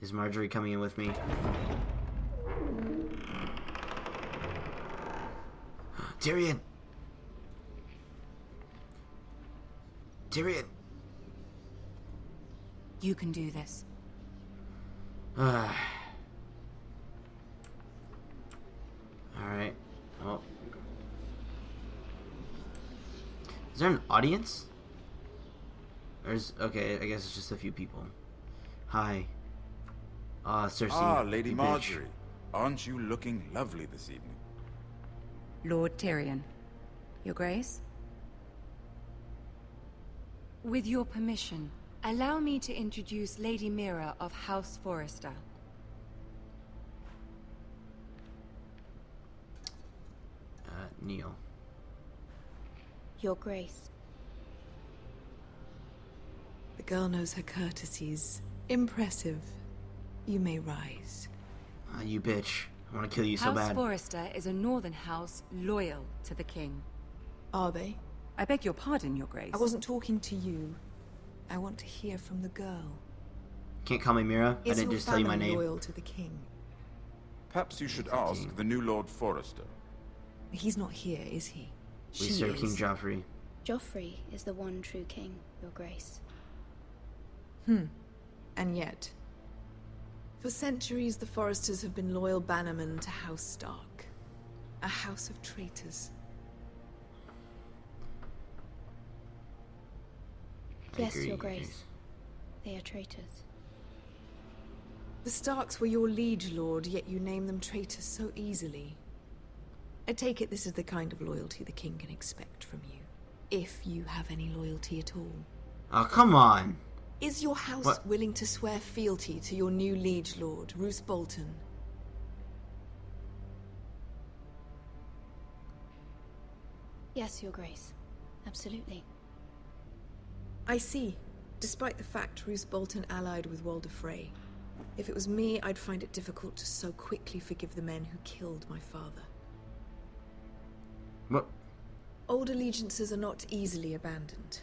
Is Marjorie coming in with me? Tyrion! Tyrion! You can do this. Alright. Well. Is there an audience? Or is... Okay, I guess it's just a few people. Hi. Cersei. Ah, Lady you bitch. Marjorie. Aren't you looking lovely this evening? Lord Tyrion. Your Grace? With your permission, allow me to introduce Lady Mira of House Forrester. Neil. Your Grace. The girl knows her courtesies. Impressive. You may rise. You bitch. I want to kill you so House bad. Forrester is a northern house loyal to the king. Are they? I beg your pardon, Your Grace. I wasn't talking to you. I want to hear from the girl. Can't call me Mira. I Is didn't your just tell you my family name. loyal to the king? Perhaps you should ask the new Lord Forrester. He's not here, is he? We She serve is. King Joffrey. Joffrey is the one true king, Your Grace. And yet, for centuries the Forresters have been loyal bannermen to House Stark. A house of traitors. Yes, agree, Your Your Grace. Grace. They are traitors. The Starks were your liege lord, yet you name them traitors so easily. I take it this is the kind of loyalty the king can expect from you. If you have any loyalty at all. Oh, come on. Is your house What? willing to swear fealty to your new liege lord, Roose Bolton? Yes, Your Grace. Absolutely. I see. Despite the fact Roose Bolton allied with Walder Frey. If it was me, I'd find it difficult to so quickly forgive the men who killed my father. What? Old allegiances are not easily abandoned.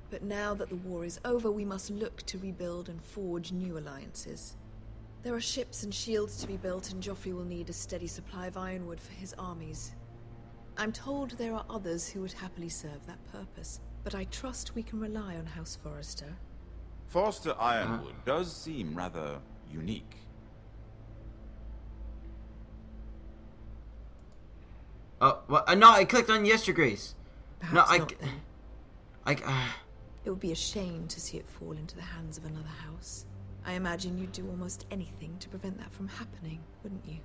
But now that the war is over, we must look to rebuild and forge new alliances. There are ships and shields to be built, and Joffrey will need a steady supply of ironwood for his armies. I'm told there are others who would happily serve that purpose, but I trust we can rely on House Forrester. Forster Ironwood does seem rather unique. Oh, what? No, I clicked on Yes, Your Grace. Perhaps No, not, then. I. It would be a shame to see it fall into the hands of another house. I imagine you'd do almost anything to prevent that from happening, wouldn't you?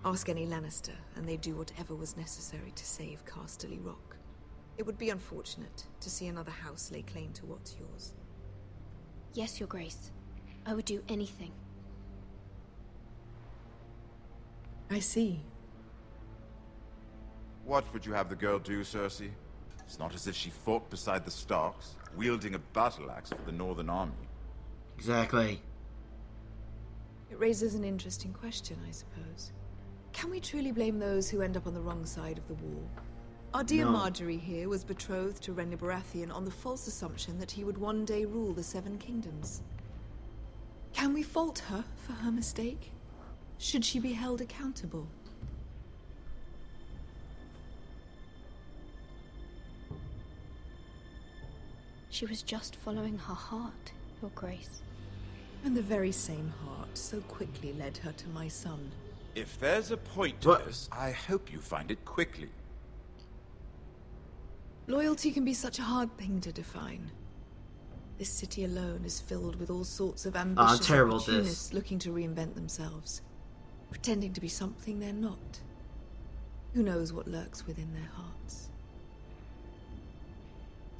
Ask any Lannister, and they'd do whatever was necessary to save Casterly Rock. It would be unfortunate to see another house lay claim to what's yours. Yes, Your Grace. I would do anything. I see. What would you have the girl do, Cersei? It's not as if she fought beside the Starks, wielding a battle axe for the Northern Army. Exactly. It raises an interesting question, I suppose. Can we truly blame those who end up on the wrong side of the war? Our dear No. Marjorie here was betrothed to Renly Baratheon on the false assumption that he would one day rule the Seven Kingdoms. Can we fault her for her mistake? Should she be held accountable? She was just following her heart, Your Grace. And the very same heart so quickly led her to my son. If there's a point to What? this, I hope you find it quickly. Loyalty can be such a hard thing to define. This city alone is filled with all sorts of ambitious terrible at this. opportunists looking to reinvent themselves, pretending to be something they're not. Who knows what lurks within their hearts?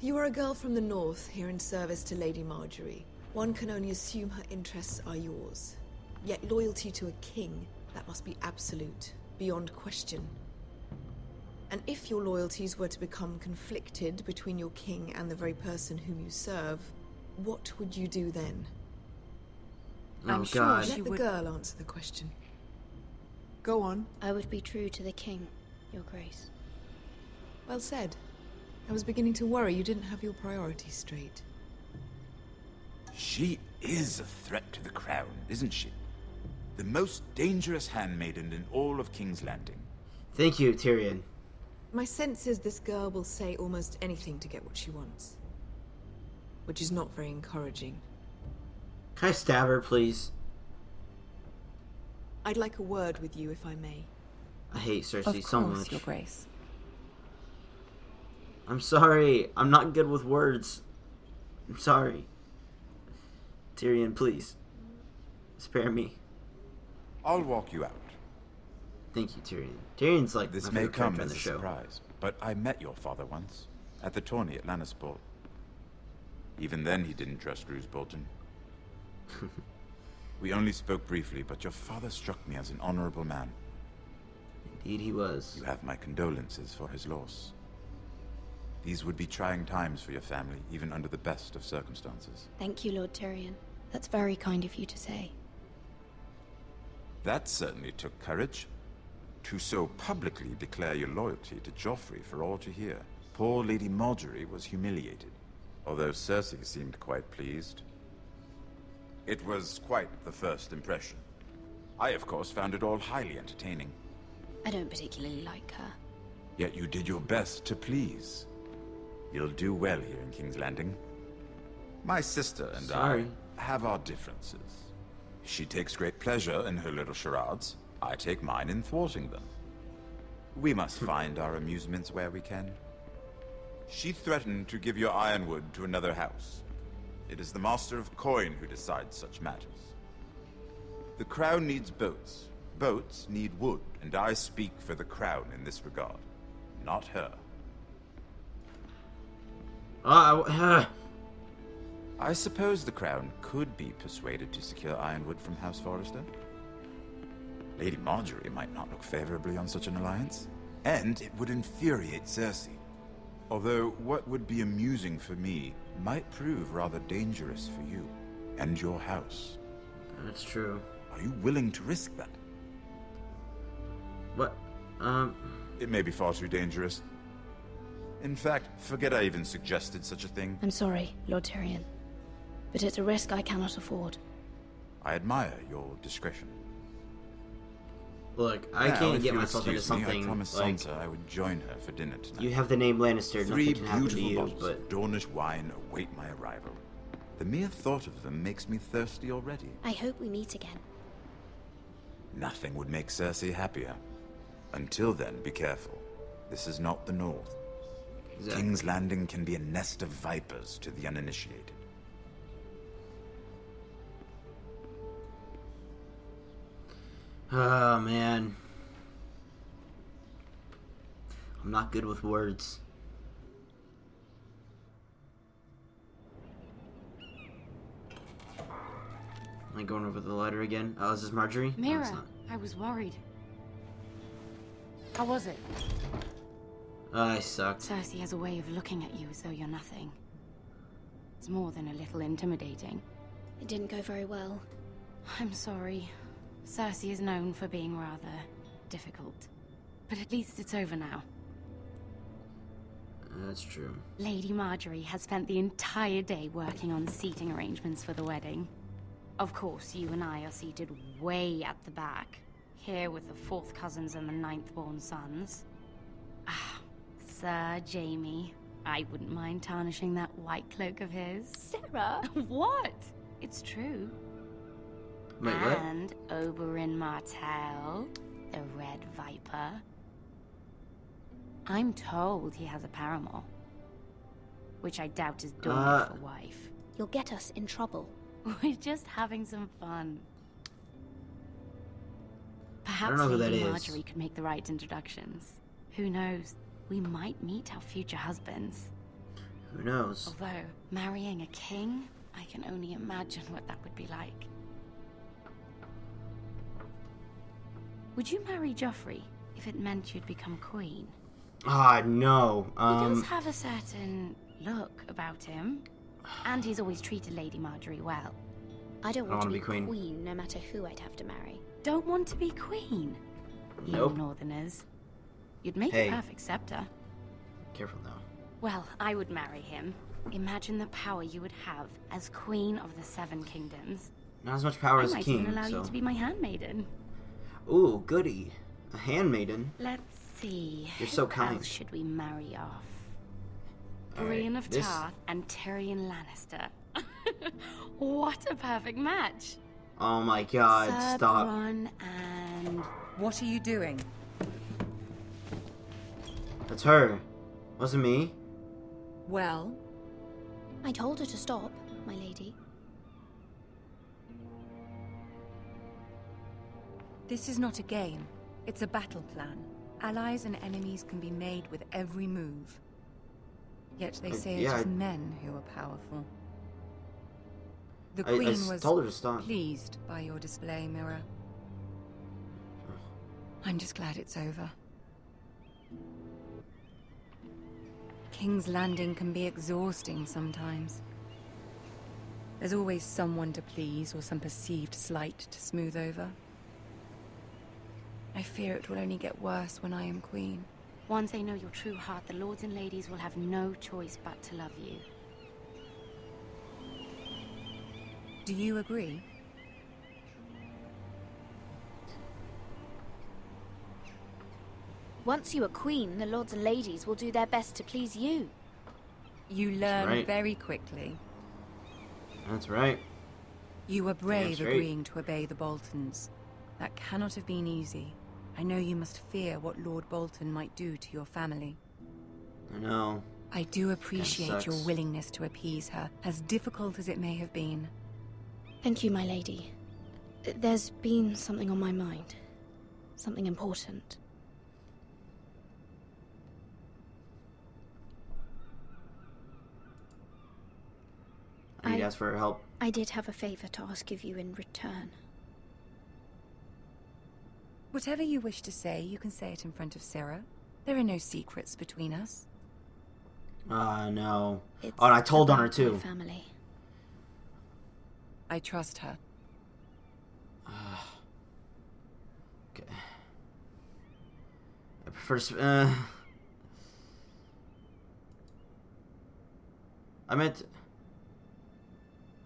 You are a girl from the north, here in service to Lady Marjorie. One can only assume her interests are yours. Yet loyalty to a king, that must be absolute, beyond question. And if your loyalties were to become conflicted between your king and the very person whom you serve, what would you do then? Oh, I'm sure God. she Let the would... girl answer the question. Go on. I would be true to the king, Your Grace. Well said. I was beginning to worry you didn't have your priorities straight. She is a threat to the crown, isn't she? The most dangerous handmaiden in all of King's Landing. Thank you, Tyrion. My sense is this girl will say almost anything to get what she wants. Which is not very encouraging. Can I stab her, please? I'd like a word with you, if I may. I hate Cersei Of so course, much. Your Grace. I'm sorry. I'm not good with words. I'm sorry. Tyrion, please. Spare me. I'll walk you out. Thank you, Tyrion. Tyrion's like This my may favorite come character in as the a show. surprise, but I met your father once, at the tourney at Lannisport. Even then he didn't trust Roose Bolton. We only spoke briefly, but your father struck me as an honorable man. Indeed he was. You have my condolences for his loss. These would be trying times for your family, even under the best of circumstances. Thank you, Lord Tyrion. That's very kind of you to say. That certainly took courage. To so publicly declare your loyalty to Joffrey for all to hear. Poor Lady Margaery was humiliated, although Cersei seemed quite pleased. It was quite the first impression. I, of course, found it all highly entertaining. I don't particularly like her. Yet you did your best to please. You'll do well here in King's Landing. My sister and Sorry. I have our differences. She takes great pleasure in her little charades. I take mine in thwarting them. We must find our amusements where we can. She threatened to give your ironwood to another house. It is the Master of Coin who decides such matters. The Crown needs boats. Boats need wood, and I speak for the Crown in this regard, not her. I suppose the Crown could be persuaded to secure ironwood from House Forrester. Lady Margaery might not look favorably on such an alliance, and it would infuriate Cersei. Although what would be amusing for me might prove rather dangerous for you and your house. That's true. Are you willing to risk that? What? It may be far too dangerous. In fact, forget I even suggested such a thing. I'm sorry, Lord Tyrion. But it's a risk I cannot afford. I admire your discretion. Look, I Now, can't if get you'll myself into excuse me, something I promised like... Sansa I would join her for dinner tonight. You have the name Lannister, 3 nothing can happen to beautiful you, bottles but... of Dornish wine await my arrival. The mere thought of them makes me thirsty already. I hope we meet again. Nothing would make Cersei happier. Until then, be careful. This is not the North. Exactly. King's Landing can be a nest of vipers to the uninitiated. Oh, man. I'm not good with words. Am I going over the letter again? Oh, is this Marjorie? No, it's Mira, not. I was worried. How was it? I sucked. Cersei has a way of looking at you as though you're nothing. It's more than a little intimidating. It didn't go very well. I'm sorry. Cersei is known for being rather difficult. But at least it's over now. That's true. Lady Margaery has spent the entire day working on seating arrangements for the wedding. Of course, you and I are seated way at the back, here with the 4th cousins and the 9th-born sons. Ah, Sir Jaime. I wouldn't mind tarnishing that white cloak of his. Sarah! What? It's true. Wait, what? And Oberyn Martell, the Red Viper. I'm told he has a paramour, which I doubt is Dornish for wife. You'll get us in trouble. We're just having some fun. Perhaps know who that Lady is. Margaery could make the right introductions. Who knows? We might meet our future husbands. Who knows? Although, marrying a king, I can only imagine what that would be like. Would you marry Joffrey if it meant you'd become queen? Ah, no. He does have a certain look about him. And he's always treated Lady Margaery well. I don't want to wanna be be queen. queen no matter who I'd have to marry. Don't want to be queen? Nope. You Northerners. You'd make Hey. a perfect scepter. Careful now. Well, I would marry him. Imagine the power you would have as Queen of the Seven Kingdoms. Not as much power I as a might king, even allow so... you to be my handmaiden. Ooh, goody. A handmaiden? Let's see. You're so Who kind. else should we marry off? All right, Brienne of this- Tarth and Tyrion Lannister. What a perfect match. Oh my god, Sir stop. Bronn and... What are you doing? That's her. Wasn't me. Well, I told her to stop, my lady. this is not a game. It's a battle plan. Allies and enemies can be made with every move. Yet they say yeah, it is I- men who are powerful. The I Queen was told her to stop. pleased by your display, Mira. I'm just glad it's over. King's Landing can be exhausting sometimes. There's always someone to please or some perceived slight to smooth over. I fear it will only get worse when I am queen. Once they know your true heart, the lords and ladies will have no choice but to love you. Do you agree? Once you are queen, the lords and ladies will do their best to please you. You learn right. very quickly. That's right. You were brave That's right. agreeing to obey the Boltons. That cannot have been easy. I know you must fear what Lord Bolton might do to your family. I know. I do appreciate your sucks. willingness to appease her, as difficult as it may have been. Thank you, my lady. There's been something on my mind. Something important. I need to ask for her help. I did have a favor to ask of you in return. Whatever you wish to say, you can say it in front of Sarah. There are no secrets between us. No. It's Oh, and I told on her about my too. family. I trust her. Okay. I prefer I meant...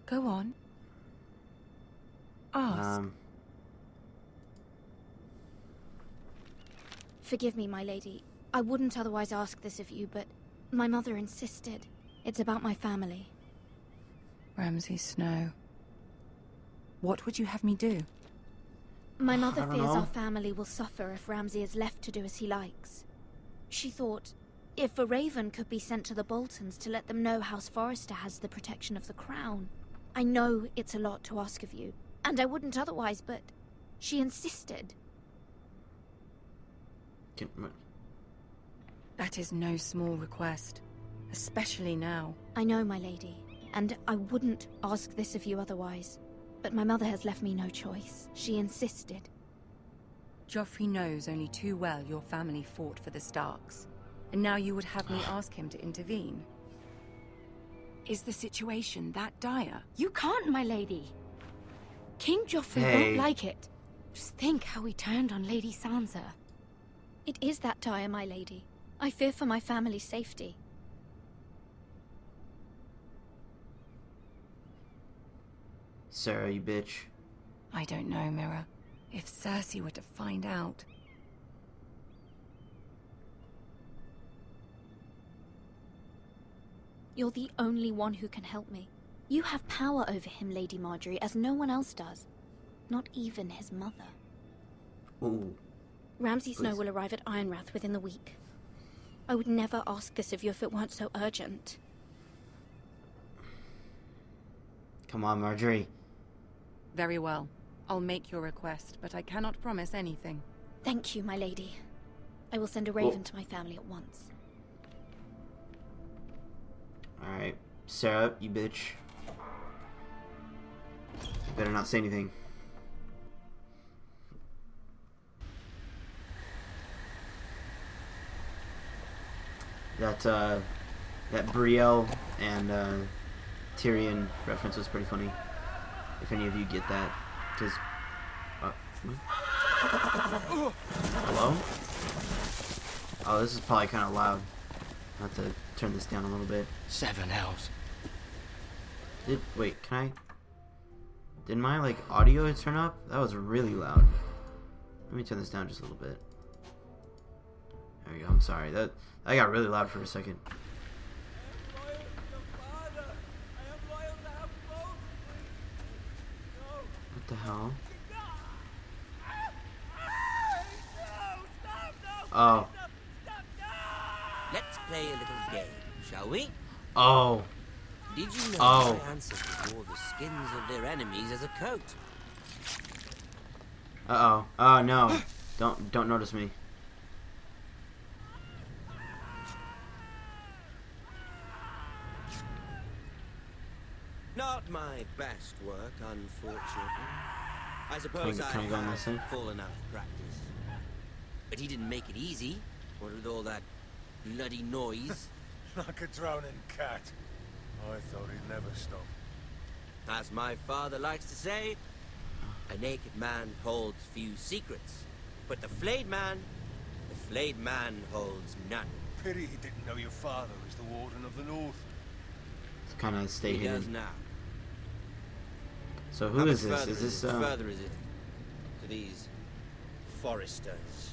Go on. Ask. Forgive me, my lady. I wouldn't otherwise ask this of you, but my mother insisted. It's about my family. Ramsay Snow. What would you have me do? My mother I don't fears know. our family will suffer if Ramsay is left to do as he likes. She thought, if a raven could be sent to the Boltons to let them know House Forrester has the protection of the crown. I know it's a lot to ask of you, and I wouldn't otherwise, but she insisted. That is no small request, especially now. I know, my lady, and I wouldn't ask this of you otherwise. But my mother has left me no choice. She insisted. Joffrey knows only too well your family fought for the Starks, and now you would have me ask him to intervene. Is the situation that dire? You can't, my lady. King Joffrey Hey. won't like it. Just think how he turned on Lady Sansa. It is that dire, my lady. I fear for my family's safety. Sarah, you bitch. I don't know, Mira. If Cersei were to find out... You're the only one who can help me. You have power over him, Lady Marjorie, as no one else does. Not even his mother. Ooh. Ramsay Snow Please. will arrive at Ironrath within the week. I would never ask this of you if it weren't so urgent. Come on, Marjorie. Very well. I'll make your request, but I cannot promise anything. Thank you, my lady. I will send a raven to my family at once. Alright. Sarah, you bitch. You better not say anything. That Brielle and Tyrion reference was pretty funny. If any of you get that, because hello? Oh, this is probably kind of loud. I have to turn this down a little bit. 7 hells. Wait, can I? Did my like audio turn up? That was really loud. Let me turn this down just a little bit. There we go. I'm sorry. That got really loud for a second. What the hell? Oh. Let's play a little game, shall we? Oh. Did you know Oh. my ancestors wore the skins of their enemies as a coat? Uh-oh. Oh no. Don't notice me. Not my best work, unfortunately. I suppose I can I go on this thing? have fallen out of practice. But he didn't make it easy. What with all that bloody noise? Like a drowning cat. I thought he'd never stop. As my father likes to say, a naked man holds few secrets. But the flayed man holds none. Pity he didn't know your father was the Warden of the North. Kind of stay He does hidden. now. So How who much is this? further Is this further is it to these foresters?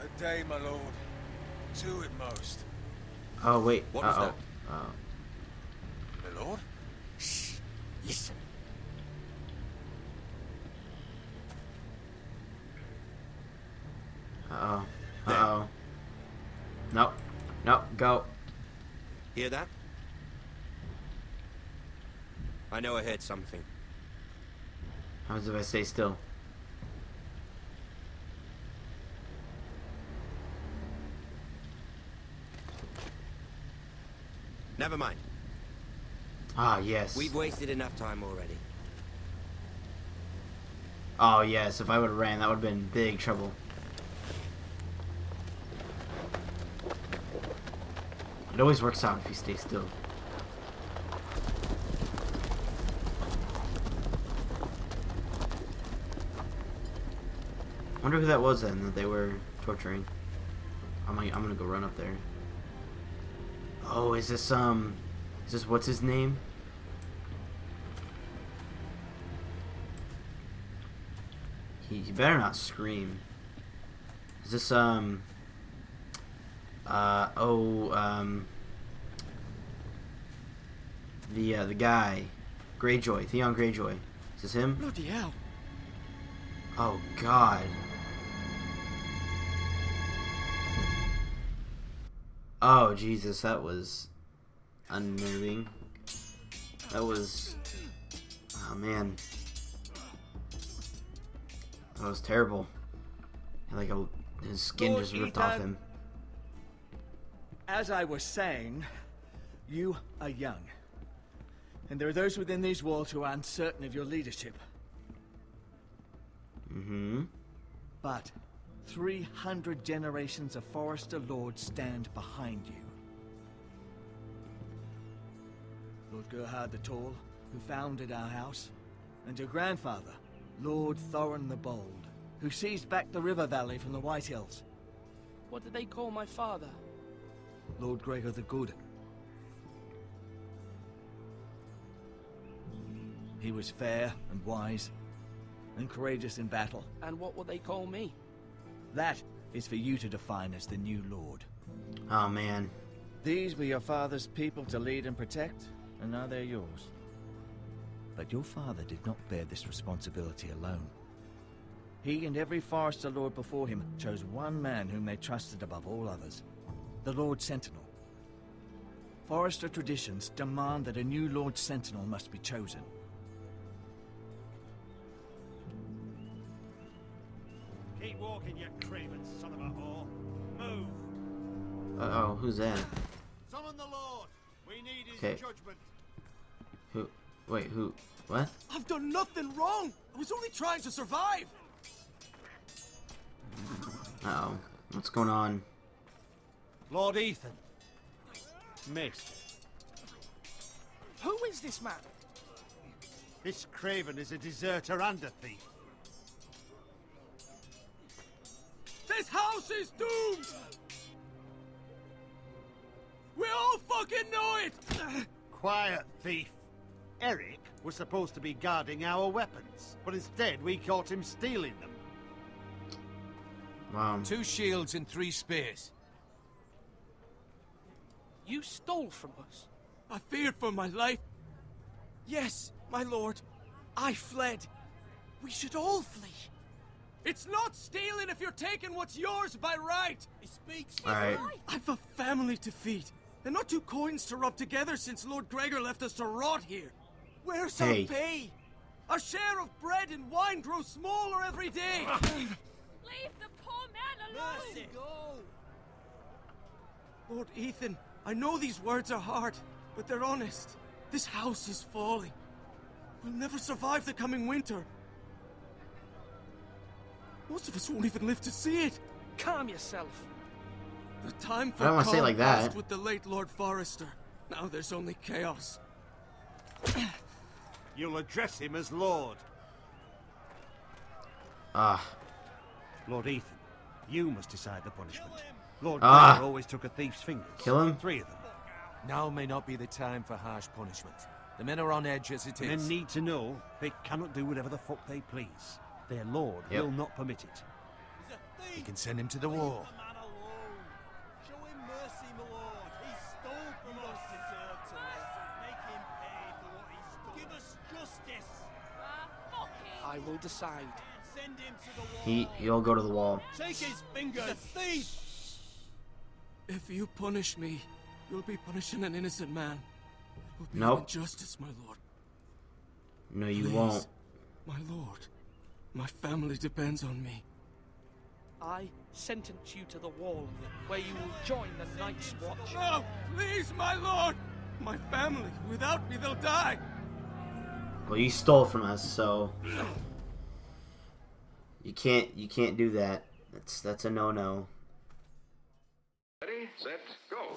A day, my lord. 2 at most. Oh wait. What was that? Oh. My lord? Shh! Listen. Uh-oh. Uh-oh. Nope. Nope. Go. Hear that? I know I heard something. How if I stay still? Never mind. Ah, yes. We've wasted enough time already. Oh, yes. If I would have ran, that would have been big trouble. It always works out if you stay still. I wonder who that was then that they were torturing. I'm gonna go run up there. Oh, is this what's his name? He better not scream. Is this the guy, Greyjoy, Theon Greyjoy. Is this him? Bloody hell! Oh God. Oh Jesus, that was unnerving. That was, oh man, that was terrible. Like his skin Lord just ripped off Ethan. him. As I was saying, you are young. And there are those within these walls who are uncertain of your leadership. Mm-hmm. But 300 generations of Forester Lords stand behind you. Lord Gerhard the Tall, who founded our house, and your grandfather, Lord Thorin the Bold, who seized back the river valley from the White Hills. What did they call my father? Lord Gregor the Good. He was fair and wise, and courageous in battle. And what will they call me? That is for you to define as the new Lord. Oh man. These were your father's people to lead and protect, and now they're yours. But your father did not bear this responsibility alone. He and every Forester Lord before him chose one man whom they trusted above all others, the Lord Sentinel. Forester traditions demand that a new Lord Sentinel must be chosen. Keep walking, you craven son of a whore. Move. Uh-oh, who's that? Summon the Lord. We need his Okay. judgment. Who? Wait, who? What? I've done nothing wrong! I was only trying to survive! Uh-oh. What's going on? Lord Ethan. Missed. Who is this man? This craven is a deserter and a thief. This house is doomed! We all fucking know it! Quiet, thief. Eric was supposed to be guarding our weapons, but instead we caught him stealing them. Wow. 2 shields and 3 spears. You stole from us. I feared for my life. Yes, my lord. I fled. We should all flee. It's not stealing if you're taking what's yours by right. He speaks. All right. I've a family to feed, and not 2 coins to rub together since Lord Gregor left us to rot here. Where's our pay? Our share of bread and wine grows smaller every day. Leave the poor man alone! Mercy. Lord Ethan, I know these words are hard, but they're honest. This house is falling. We'll never survive the coming winter. Most of us won't even live to see it. Calm yourself. The time for I don't want to say it calm like that. passed with the late Lord Forrester. Now there's only chaos. You'll address him as Lord. Ah. Lord Ethan, you must decide the punishment. Lord Ah. Gregor always took a thief's fingers. Kill him? 3 of them. Now may not be the time for harsh punishment. The men are on edge as it The is. men need to know they cannot do whatever the fuck they please. Their lord will not permit it. You can send him to the wall. Show him mercy, my lord. He stole from us. Deserve to make him pay for what he stole. Give us justice. Fuck him. I will decide. Send him to the wall. He'll go to the wall. Take his fingers. He's a thief. If you punish me, you'll be punishing an innocent man. It will be Nope. an injustice, my lord. No, you Please, won't. My lord, my family depends on me. I sentence you to the wall, where you will join the Night's Watch. No, please, my lord! My family, without me, they'll die! Well, you stole from us, so you can't do that. That's a no-no. Ready, set, go.